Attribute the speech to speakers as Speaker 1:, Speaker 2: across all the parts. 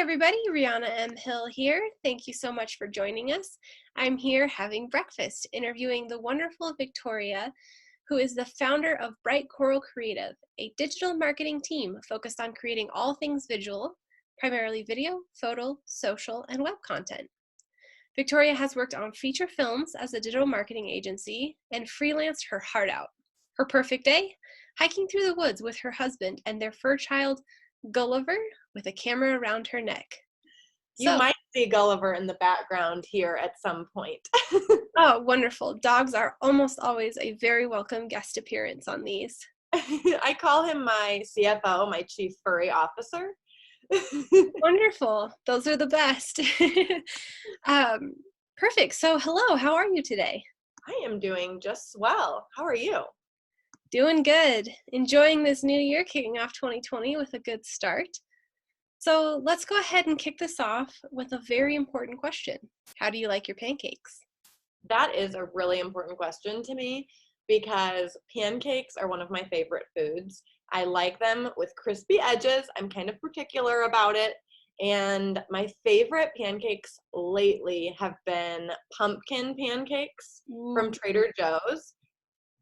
Speaker 1: everybody, Rihanna M. Hill here. Thank you so much for joining us. I'm here having breakfast, interviewing the wonderful Victoria, who is the founder of Bright Coral Creative, a digital marketing team focused on creating all things visual, primarily video, photo, social, and web content. Victoria has worked on feature films as a digital marketing agency and freelanced her heart out. Her perfect day? Hiking through the woods with her husband and their fur child, Gulliver, with a camera around her neck.
Speaker 2: You might see Gulliver in the background here at some point.
Speaker 1: Oh, wonderful. Dogs are almost always a very welcome guest appearance on these.
Speaker 2: I call him my CFO, my Chief Furry Officer.
Speaker 1: Wonderful. Those are the best. Perfect. So hello, how are you today?
Speaker 2: I am doing just well. How are you?
Speaker 1: Doing good. Enjoying this new year, kicking off 2020 with a good start. So let's go ahead and kick this off with a very important question. How do you like your pancakes?
Speaker 2: That is a really important question to me because pancakes are one of my favorite foods. I like them with crispy edges. I'm kind of particular about it. And my favorite pancakes lately have been pumpkin pancakes from Trader Joe's.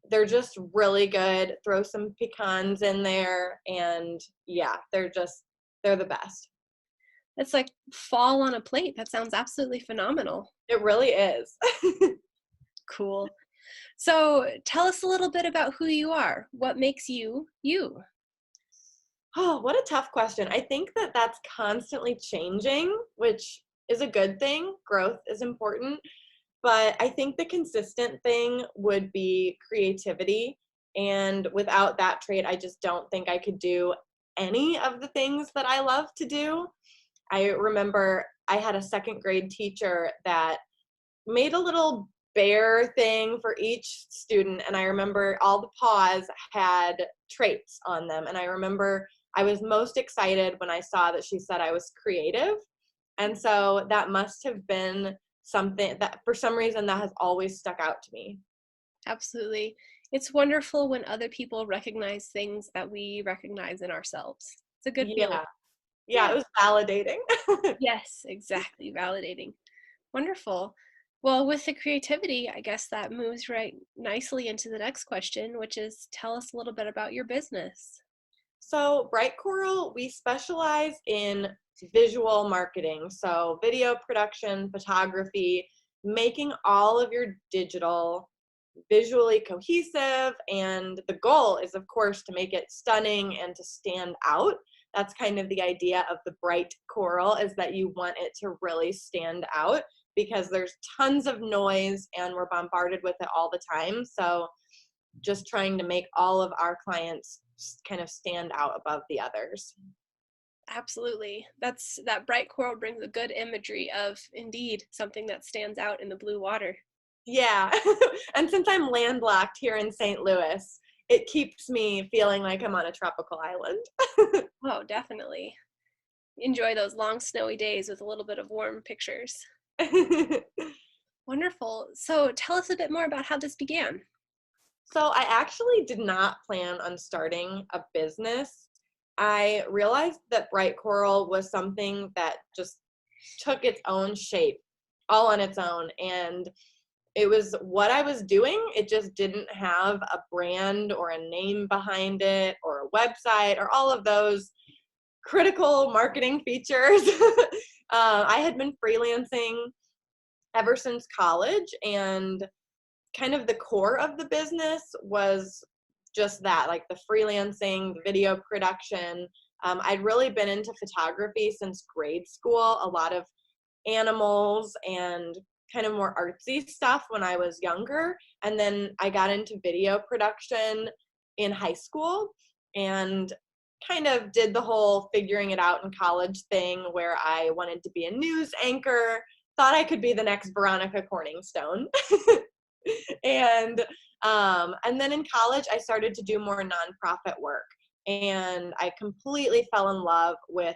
Speaker 2: They're just really good. Throw some pecans in there, and yeah, they're the best.
Speaker 1: It's like fall on a plate. That sounds absolutely phenomenal.
Speaker 2: It really is.
Speaker 1: Cool. So tell us a little bit about who you are. What makes you, you?
Speaker 2: Oh, what a tough question. I think that that's constantly changing, which is a good thing. Growth is important. But I think the consistent thing would be creativity. And without that trait, I just don't think I could do any of the things that I love to do. I remember I had a second grade teacher that made a little bear thing for each student. And I remember all the paws had traits on them. And I remember I was most excited when I saw that she said I was creative. And so that must have been something that for some reason that has always stuck out to me.
Speaker 1: Absolutely. It's wonderful when other people recognize things that we recognize in ourselves. It's a good feeling.
Speaker 2: Yeah, it was validating.
Speaker 1: Yes, exactly. Validating. Wonderful. Well, with the creativity, I guess that moves right nicely into the next question, which is tell us a little bit about your business.
Speaker 2: So Bright Coral, we specialize in visual marketing. So video production, photography, making all of your digital visually cohesive. And the goal is, of course, to make it stunning and to stand out. That's kind of the idea of the Bright Coral, is that you want it to really stand out because there's tons of noise and we're bombarded with it all the time. So just trying to make all of our clients kind of stand out above the others.
Speaker 1: Absolutely. That bright coral brings a good imagery of indeed something that stands out in the blue water.
Speaker 2: Yeah. And since I'm landlocked here in St. Louis, it keeps me feeling like I'm on a tropical island.
Speaker 1: Oh, definitely. Enjoy those long snowy days with a little bit of warm pictures. Wonderful. So tell us a bit more about how this began.
Speaker 2: So I actually did not plan on starting a business. I realized that Bright Coral was something that just took its own shape all on its own. And it was what I was doing. It just didn't have a brand or a name behind it or a website or all of those critical marketing features. I had been freelancing ever since college, and kind of the core of the business was just that, like the freelancing, the video production. I'd really been into photography since grade school, a lot of animals and kind of more artsy stuff when I was younger. And then I got into video production in high school and kind of did the whole figuring it out in college thing where I wanted to be a news anchor, thought I could be the next Veronica Corningstone. And then in college, I started to do more nonprofit work. And I completely fell in love with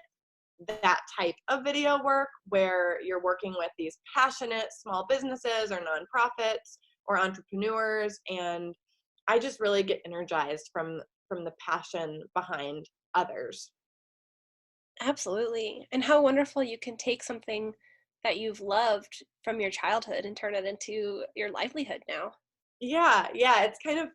Speaker 2: that type of video work where you're working with these passionate small businesses or nonprofits or entrepreneurs. And I just really get energized from the passion behind others.
Speaker 1: Absolutely. And how wonderful you can take something that you've loved from your childhood and turn it into your livelihood now.
Speaker 2: Yeah, yeah, it's kind of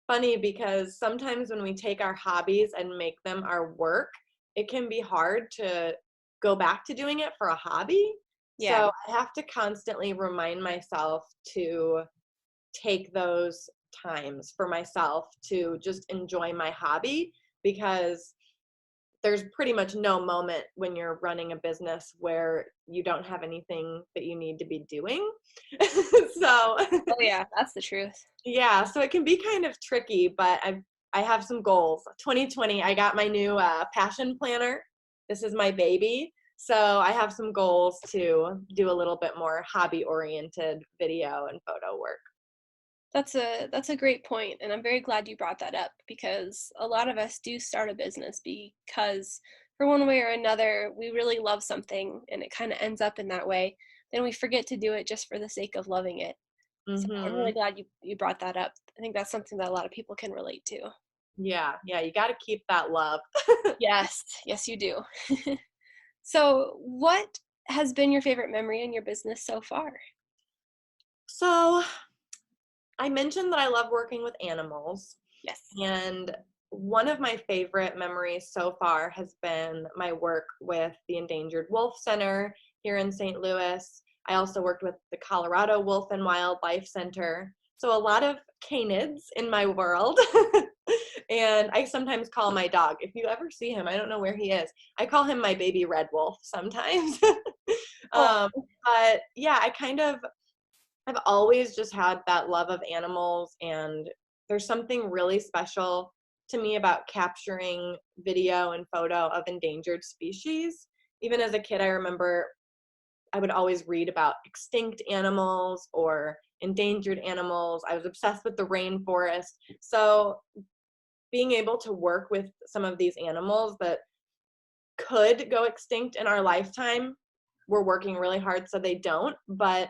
Speaker 2: funny because sometimes when we take our hobbies and make them our work, it can be hard to go back to doing it for a hobby.
Speaker 1: Yeah.
Speaker 2: So I have to constantly remind myself to take those times for myself to just enjoy my hobby, because there's pretty much no moment when you're running a business where you don't have anything that you need to be doing. So
Speaker 1: Oh yeah, that's the truth.
Speaker 2: yeah, so it can be kind of tricky, but I have some goals. 2020, I got my new passion planner. This is my baby. So I have some goals to do a little bit more hobby oriented video and photo work.
Speaker 1: That's a great point, and I'm very glad you brought that up because a lot of us do start a business because for one way or another we really love something and it kind of ends up in that way. Then we forget to do it just for the sake of loving it. So I'm really
Speaker 2: Mhm.
Speaker 1: glad you brought that up. I think that's something that a lot of people can relate to.
Speaker 2: Yeah, yeah, you got to keep that love.
Speaker 1: Yes, yes you do. So, what has been your favorite memory in your business so far?
Speaker 2: So, I mentioned that I love working with animals,
Speaker 1: Yes.
Speaker 2: and one of my favorite memories so far has been my work with the Endangered Wolf Center here in St. Louis. I also worked with the Colorado Wolf and Wildlife Center. So, a lot of canids in my world. And I sometimes call my dog, if you ever see him, I don't know where he is. I call him my baby red wolf sometimes.
Speaker 1: Oh,
Speaker 2: um, but yeah, I've always just had that love of animals, and there's something really special to me about capturing video and photo of endangered species. Even as a kid, I remember I would always read about extinct animals or endangered animals. I was obsessed with the rainforest. So being able to work with some of these animals that could go extinct in our lifetime, we're working really hard so they don't, but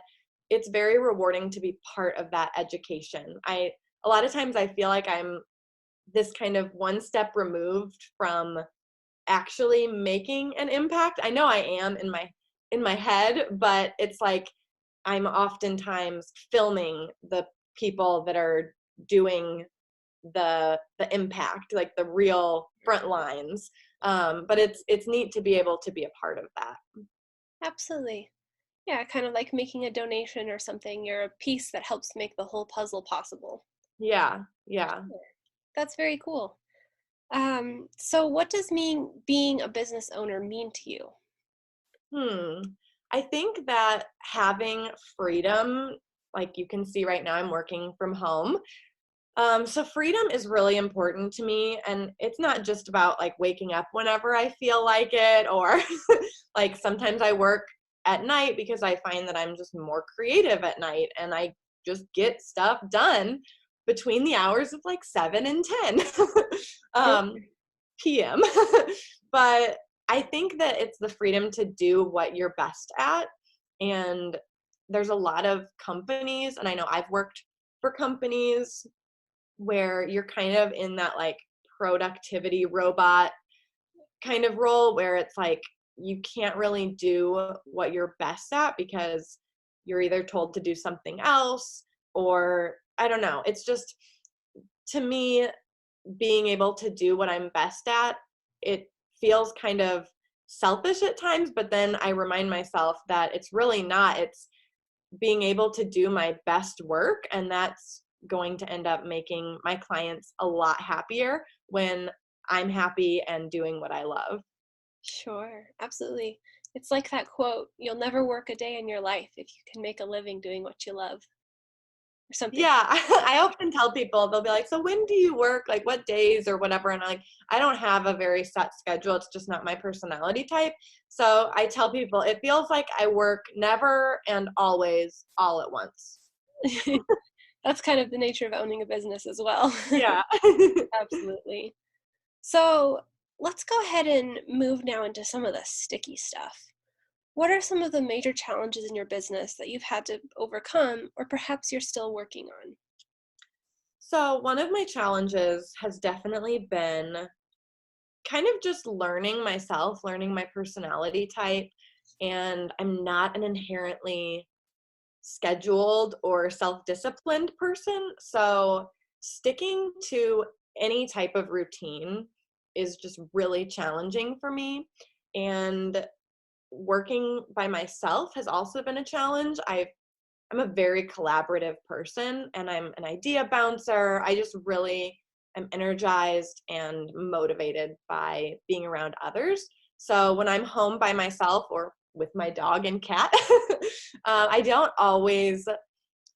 Speaker 2: it's very rewarding to be part of that education. A lot of times I feel like I'm this kind of one step removed from actually making an impact. I know I am in my head, but it's like I'm oftentimes filming the people that are doing the impact, like the real front lines. But it's neat to be able to be a part of that.
Speaker 1: absolutely. Yeah, kind of like making a donation or something. You're a piece that helps make the whole puzzle possible.
Speaker 2: Yeah, yeah.
Speaker 1: Sure. That's very cool. So what does being a business owner mean to you?
Speaker 2: Hmm. I think that having freedom, like you can see right now, I'm working from home. So freedom is really important to me, and it's not just about like waking up whenever I feel like it, or like sometimes I work at night because I find that I'm just more creative at night, and I just get stuff done between the hours of like 7 and 10
Speaker 1: Sure.
Speaker 2: p.m. But I think that it's the freedom to do what you're best at, and there's a lot of companies, and I know I've worked for companies where you're kind of in that like productivity robot kind of role where it's like you can't really do what you're best at because you're either told to do something else, or I don't know. It's just, to me, being able to do what I'm best at, it feels kind of selfish at times, but then I remind myself that it's really not. It's being able to do my best work, and that's going to end up making my clients a lot happier when I'm happy and doing what I love.
Speaker 1: Sure, absolutely. It's like that quote, you'll never work a day in your life if you can make a living doing what you love, or something.
Speaker 2: Yeah, I often tell people, they'll be like, so when do you work? Like what days or whatever? And I'm like, I don't have a very set schedule. It's just not my personality type. So I tell people it feels like I work never and always all at once.
Speaker 1: That's kind of the nature of owning a business as well.
Speaker 2: Yeah.
Speaker 1: Absolutely. So let's go ahead and move now into some of the sticky stuff. What are some of the major challenges in your business that you've had to overcome, or perhaps you're still working on?
Speaker 2: So one of my challenges has definitely been kind of just learning myself, learning my personality type. And I'm not an inherently scheduled or self-disciplined person. So sticking to any type of routine is just really challenging for me. And working by myself has also been a challenge. I'm a very collaborative person, and I'm an idea bouncer. I just really am energized and motivated by being around others. So when I'm home by myself or with my dog and cat, I don't always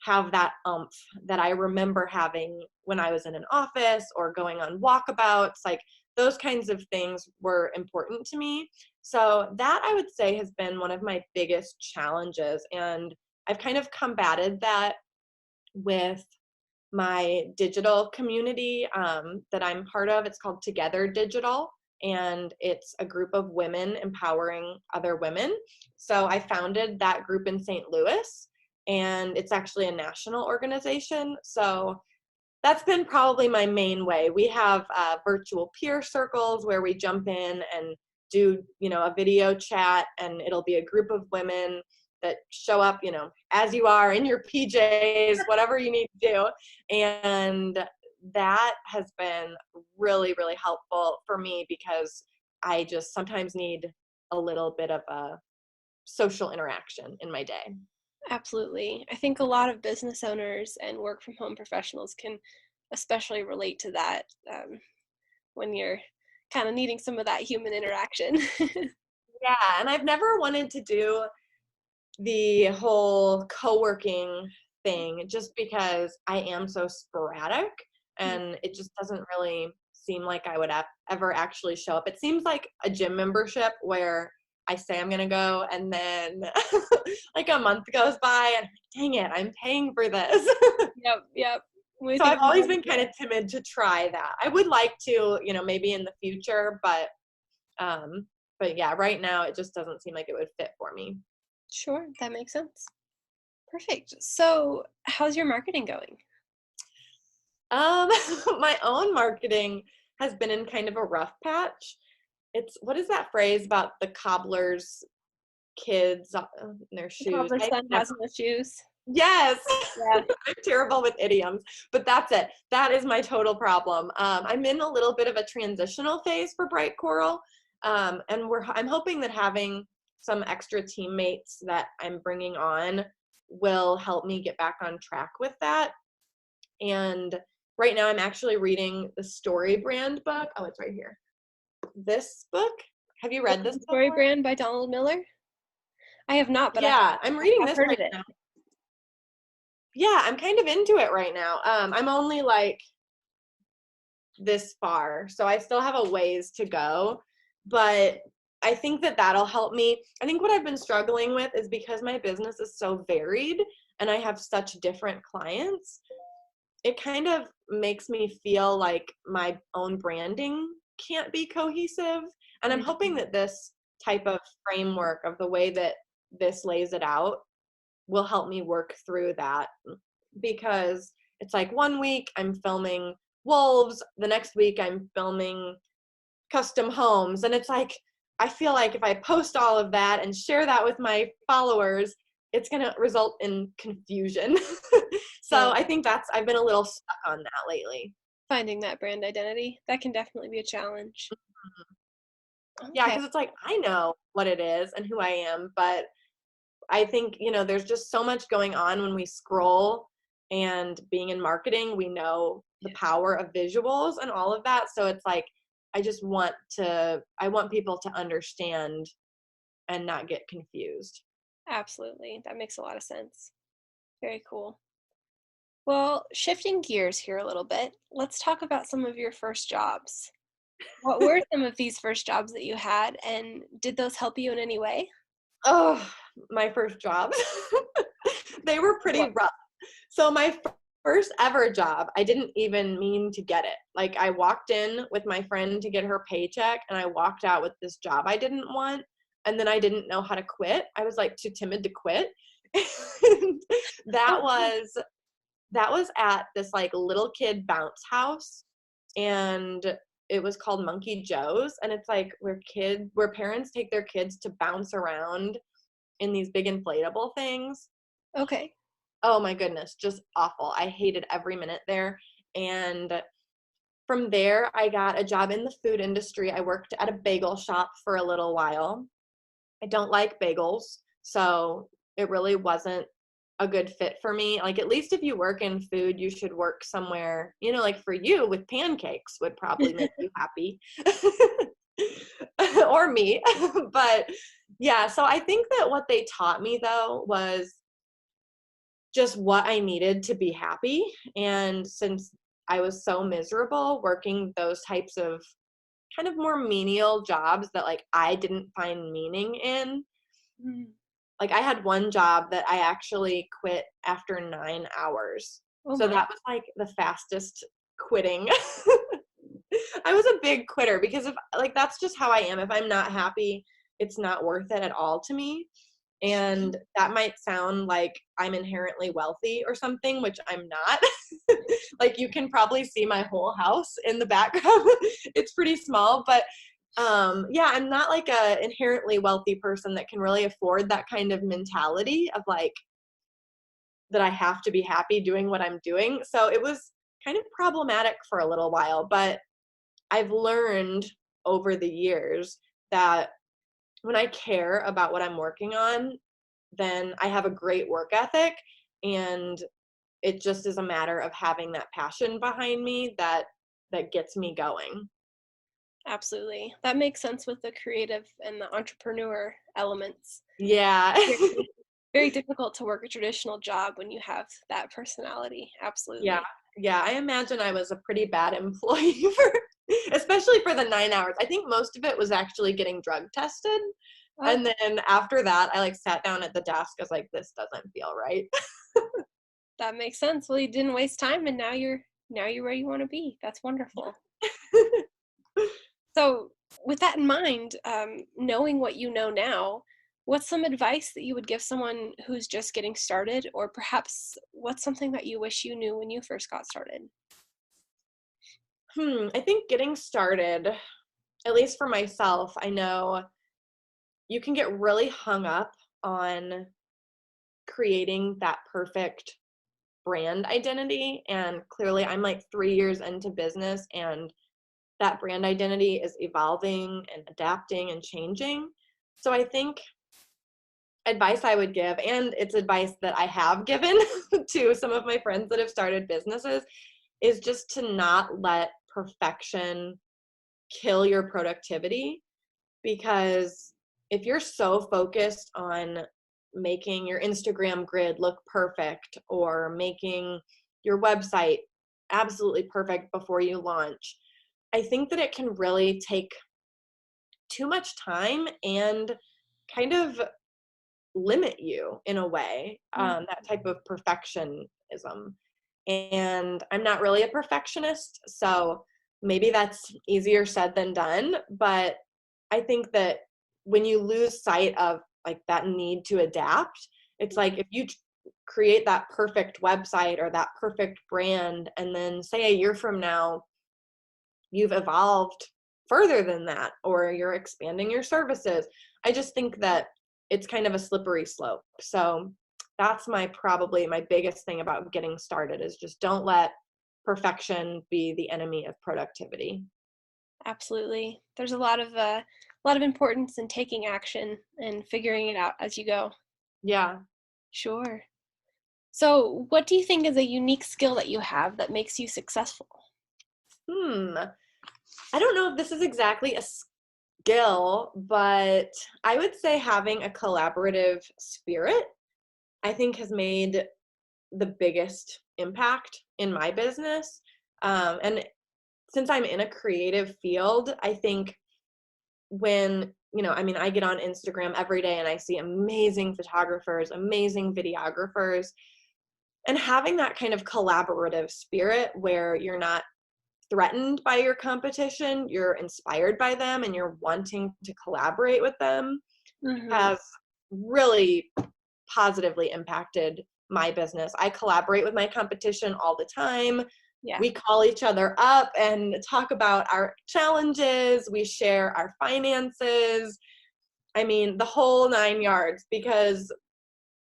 Speaker 2: have that umph that I remember having when I was in an office or going on walkabouts. Like those kinds of things were important to me. So that I would say has been one of my biggest challenges. And I've kind of combated that with my digital community that I'm part of. It's called Together Digital, and it's a group of women empowering other women. So I founded that group in St. Louis, and it's actually a national organization. So that's been probably my main way. We have virtual peer circles where we jump in and do, a video chat, and it'll be a group of women that show up, as you are in your PJs, whatever you need to do. And that has been really, really helpful for me because I just sometimes need a little bit of a social interaction in my day.
Speaker 1: Absolutely. I think a lot of business owners and work from home professionals can especially relate to that when you're kind of needing some of that human interaction.
Speaker 2: Yeah, and I've never wanted to do the whole co-working thing just because I am so sporadic and it just doesn't really seem like I would ever actually show up. It seems like a gym membership where I say I'm going to go and then like a month goes by and dang it, I'm paying for this.
Speaker 1: Yep.
Speaker 2: So I've always been kind of timid to try that. I would like to, maybe in the future, but yeah, right now it just doesn't seem like it would fit for me.
Speaker 1: Sure, that makes sense. Perfect. So, how's your marketing going?
Speaker 2: My own marketing has been in kind of a rough patch. What is that phrase about the cobbler's kids in their
Speaker 1: The
Speaker 2: shoes?
Speaker 1: cobbler's son has no shoes.
Speaker 2: Yes.
Speaker 1: Yeah.
Speaker 2: I'm terrible with idioms, but that's it. That is my total problem. I'm in a little bit of a transitional phase for Bright Coral, and I'm hoping that having some extra teammates that I'm bringing on will help me get back on track with that. And right now I'm actually reading the Story Brand book. Oh, it's right here. This book. Have you read this book?
Speaker 1: Story Brand by Donald Miller? I have not, but
Speaker 2: I'm reading this right now. Yeah, I'm kind of into it right now. I'm only like this far, so I still have a ways to go, but I think that that'll help me. I think what I've been struggling with is because my business is so varied and I have such different clients, it kind of makes me feel like my own branding can't be cohesive. And I'm hoping that this type of framework of the way that this lays it out will help me work through that, because it's like one week I'm filming wolves, the next week I'm filming custom homes, and it's like I feel like if I post all of that and share that with my followers, it's going to result in confusion. So I think I've been a little stuck on that lately.
Speaker 1: Finding that brand identity, that can definitely be a challenge.
Speaker 2: Mm-hmm. Yeah, because it's like I know what it is and who I am, but I think, there's just so much going on when we scroll, and being in marketing, we know the power of visuals and all of that. So it's like, I want people to understand and not get confused.
Speaker 1: Absolutely. That makes a lot of sense. Very cool. Well, shifting gears here a little bit, let's talk about some of your first jobs. What were some of these first jobs that you had, and did those help you in any way?
Speaker 2: Oh, my first jobs. They were pretty rough. So my first ever job, I didn't even mean to get it. Like I walked in with my friend to get her paycheck, and I walked out with this job I didn't want. And then I didn't know how to quit. I was like too timid to quit. that was at this like little kid bounce house. And it was called Monkey Joe's, and it's like where parents take their kids to bounce around in these big inflatable things.
Speaker 1: Okay.
Speaker 2: Oh my goodness, just awful. I hated every minute there. And from there, I got a job in the food industry. I worked at a bagel shop for a little while. I don't like bagels, so it really wasn't a good fit for me. Like, at least if you work in food, you should work somewhere, like for you with pancakes would probably make you happy. Or me. But yeah, so I think that what they taught me though was just what I needed to be happy. And since I was so miserable working those types of kind of more menial jobs that like I didn't find meaning in, like I had one job that I actually quit after 9 hours.
Speaker 1: Oh
Speaker 2: So
Speaker 1: my.
Speaker 2: that was like the fastest quitting. I was a big quitter because if like that's just how I am. If I'm not happy, it's not worth it at all to me. And that might sound like I'm inherently wealthy or something, which I'm not. Like you can probably see my whole house in the background. It's pretty small, but yeah, I'm not like a inherently wealthy person that can really afford that kind of mentality of like that I have to be happy doing what I'm doing. So it was kind of problematic for a little while, but I've learned over the years that when I care about what I'm working on, then I have a great work ethic, and it just is a matter of having that passion behind me that gets me going.
Speaker 1: Absolutely. That makes sense with the creative and the entrepreneur elements.
Speaker 2: Yeah.
Speaker 1: Very, very difficult to work a traditional job when you have that personality.
Speaker 2: Yeah.
Speaker 1: Absolutely.
Speaker 2: Yeah. I imagine I was a pretty bad employee especially for the 9 hours. I think most of it was actually getting drug tested.
Speaker 1: Oh,
Speaker 2: And then after that, I like sat down at the desk. I was like, this doesn't feel right.
Speaker 1: that makes sense. Well, you didn't waste time, and now you're where you want to be. That's wonderful. So, with that in mind, knowing what you know now, what's some advice that you would give someone who's just getting started, or perhaps what's something that you wish you knew when you first got started?
Speaker 2: I think getting started, at least for myself, I know you can get really hung up on creating that perfect brand identity. And clearly, I'm like 3 years into business, and that brand identity is evolving and adapting and changing. So I think advice I would give, and it's advice that I have given to some of my friends that have started businesses, is just to not let perfection kill your productivity. Because if you're so focused on making your Instagram grid look perfect or making your website absolutely perfect before you launch, I think that it can really take too much time and kind of limit you in a way, that type of perfectionism. And I'm not really a perfectionist, so maybe that's easier said than done. But I think that when you lose sight of like that need to adapt, it's like if you create that perfect website or that perfect brand, and then say a year from now, you've evolved further than that, or you're expanding your services. I just think that it's kind of a slippery slope. So that's probably my biggest thing about getting started, is just don't let perfection be the enemy of productivity.
Speaker 1: Absolutely. There's a lot of importance in taking action and figuring it out as you go.
Speaker 2: Yeah.
Speaker 1: Sure. So, what do you think is a unique skill that you have that makes you successful?
Speaker 2: Hmm. I don't know if this is exactly a skill, but I would say having a collaborative spirit, I think, has made the biggest impact in my business. And since I'm in a creative field, I think I get on Instagram every day and I see amazing photographers, amazing videographers, and having that kind of collaborative spirit where you're not threatened by your competition, you're inspired by them and you're wanting to collaborate with them,
Speaker 1: Mm-hmm.
Speaker 2: has really positively impacted my business. I collaborate with my competition all the time.
Speaker 1: Yeah.
Speaker 2: we call each other up and talk about our challenges. We share our finances. I mean, the whole 9 yards, because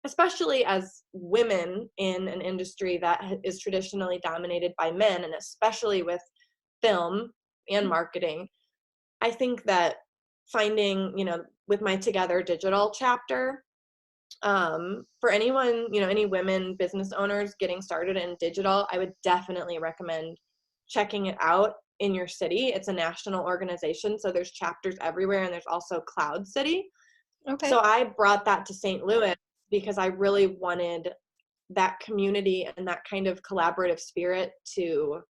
Speaker 2: especially as women in an industry that is traditionally dominated by men, and especially with film and marketing, I think that finding, with my Together Digital chapter, for anyone, any women business owners getting started in digital, I would definitely recommend checking it out in your city. It's a national organization, so there's chapters everywhere, and there's also Cloud City.
Speaker 1: Okay.
Speaker 2: So I brought that to St. Louis because I really wanted that community and that kind of collaborative spirit to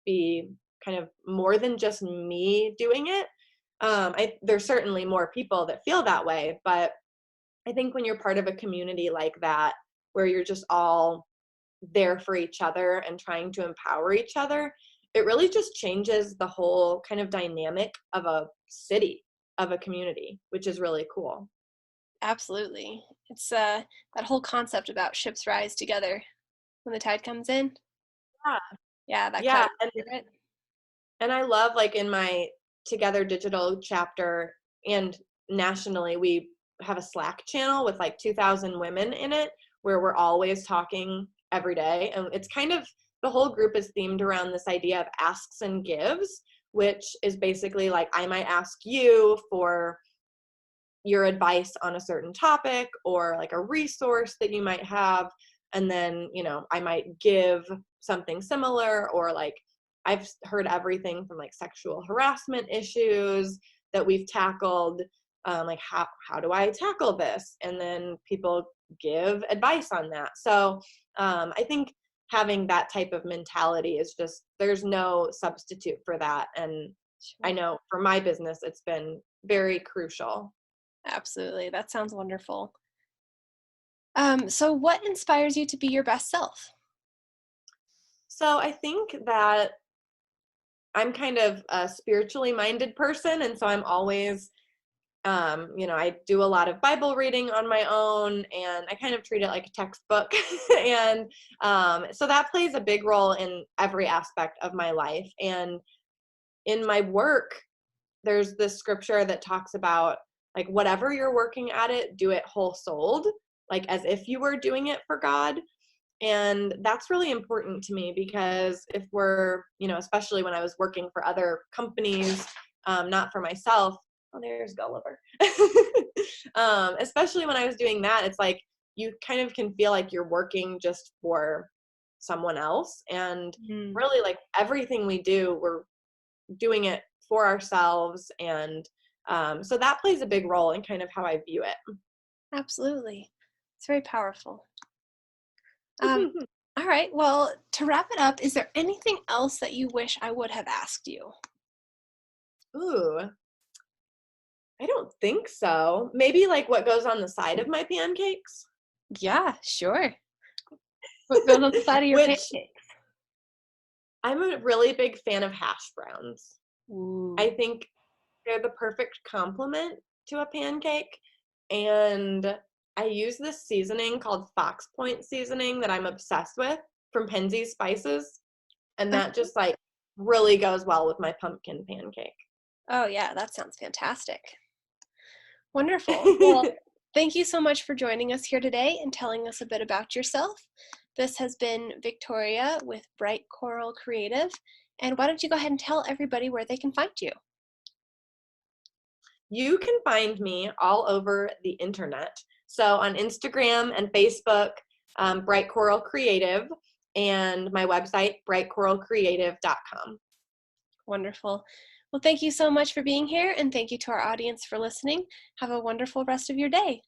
Speaker 2: be kind of more than just me doing it. There's certainly more people that feel that way, but I think when you're part of a community like that, where you're just all there for each other and trying to empower each other, it really just changes the whole kind of dynamic of a city, of a community, which is really cool.
Speaker 1: Absolutely. It's that whole concept about ships rise together when the tide comes in.
Speaker 2: Yeah.
Speaker 1: Yeah, that kind
Speaker 2: Yeah.
Speaker 1: of spirit.
Speaker 2: And I love, like, in my Together Digital chapter and nationally, we have a Slack channel with like 2,000 women in it where we're always talking every day. And it's kind of, the whole group is themed around this idea of asks and gives, which is basically like, I might ask you for your advice on a certain topic or like a resource that you might have. And then, I might give something similar, or like I've heard everything from like sexual harassment issues that we've tackled. Like how do I tackle this? And then people give advice on that. So I think having that type of mentality is just, there's no substitute for that. And I know for my business, it's been very crucial.
Speaker 1: Absolutely. That sounds wonderful. So what inspires you to be your best self?
Speaker 2: So I think that I'm kind of a spiritually minded person. And so I'm always, I do a lot of Bible reading on my own, and I kind of treat it like a textbook. And so that plays a big role in every aspect of my life. And in my work, there's this scripture that talks about, like, whatever you're working at it, do it whole souled, like as if you were doing it for God. And that's really important to me, because if we're, especially when I was working for other companies, not for myself. Oh, there's Gulliver. Especially when I was doing that, it's like you kind of can feel like you're working just for someone else. And really, like, everything we do, we're doing it for ourselves. And so that plays a big role in kind of how I view it.
Speaker 1: Absolutely. It's very powerful. All right. Well, to wrap it up, is there anything else that you wish I would have asked you?
Speaker 2: Ooh, I don't think so. Maybe like what goes on the side of my pancakes.
Speaker 1: Yeah, sure. What goes on the side of your
Speaker 2: Which,
Speaker 1: pancakes?
Speaker 2: I'm a really big fan of hash browns.
Speaker 1: Ooh.
Speaker 2: I think they're the perfect complement to a pancake. And I use this seasoning called Fox Point seasoning that I'm obsessed with, from Penzeys Spices. And that
Speaker 1: Okay.
Speaker 2: just like really goes well with my pumpkin pancake.
Speaker 1: Oh, yeah, that sounds fantastic. Wonderful. Well, thank you so much for joining us here today and telling us a bit about yourself. This has been Victoria with Bright Coral Creative. And why don't you go ahead and tell everybody where they can find you?
Speaker 2: You can find me all over the internet. So on Instagram and Facebook, Bright Coral Creative, and my website, brightcoralcreative.com.
Speaker 1: Wonderful. Well, thank you so much for being here, and thank you to our audience for listening. Have a wonderful rest of your day.